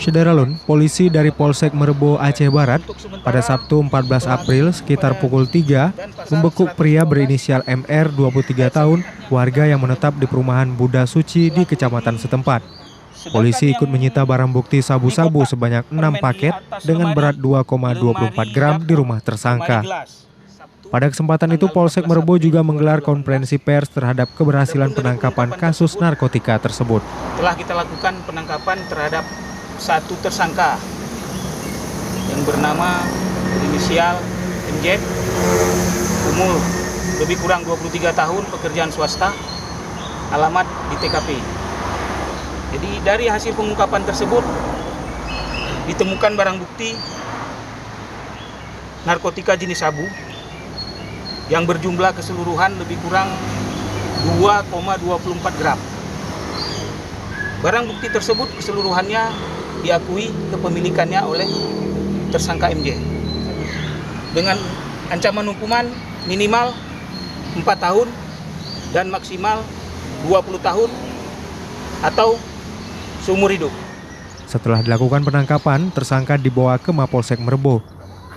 Syederalun, polisi dari Polsek Merbau, Aceh Barat, pada Sabtu 14 April sekitar pukul 3 membekuk pria berinisial MR 23 tahun, warga yang menetap di perumahan Buddha Suci di kecamatan setempat. Polisi ikut menyita barang bukti sabu-sabu sebanyak 6 paket dengan berat 2,24 gram di rumah tersangka. Pada kesempatan itu, Polsek Merbau juga menggelar konferensi pers terhadap keberhasilan penangkapan kasus narkotika tersebut. Telah kita lakukan penangkapan terhadap satu tersangka yang bernama inisial MJ, umur lebih kurang 23 tahun, pekerjaan swasta, alamat di TKP. Jadi dari hasil pengungkapan tersebut ditemukan barang bukti narkotika jenis sabu yang berjumlah keseluruhan lebih kurang 2,24 gram. Barang bukti tersebut keseluruhannya diakui kepemilikannya oleh tersangka MJ dengan ancaman hukuman minimal 4 tahun dan maksimal 20 tahun atau seumur hidup. Setelah dilakukan penangkapan, tersangka dibawa ke Mapolsek Merbau.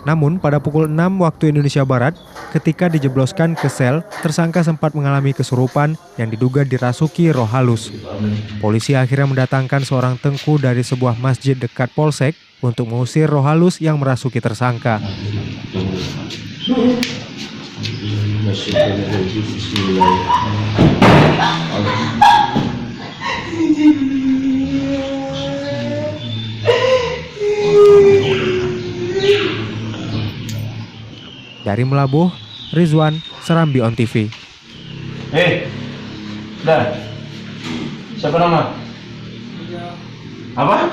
Namun pada pukul 6 waktu Indonesia Barat, ketika dijebloskan ke sel, tersangka sempat mengalami kesurupan yang diduga dirasuki roh halus. Polisi akhirnya mendatangkan seorang tengku dari sebuah masjid dekat Polsek untuk mengusir roh halus yang merasuki tersangka. Dari Melabuh, Rizwan, Serambi On TV. Dah. Siapa nama? Apa?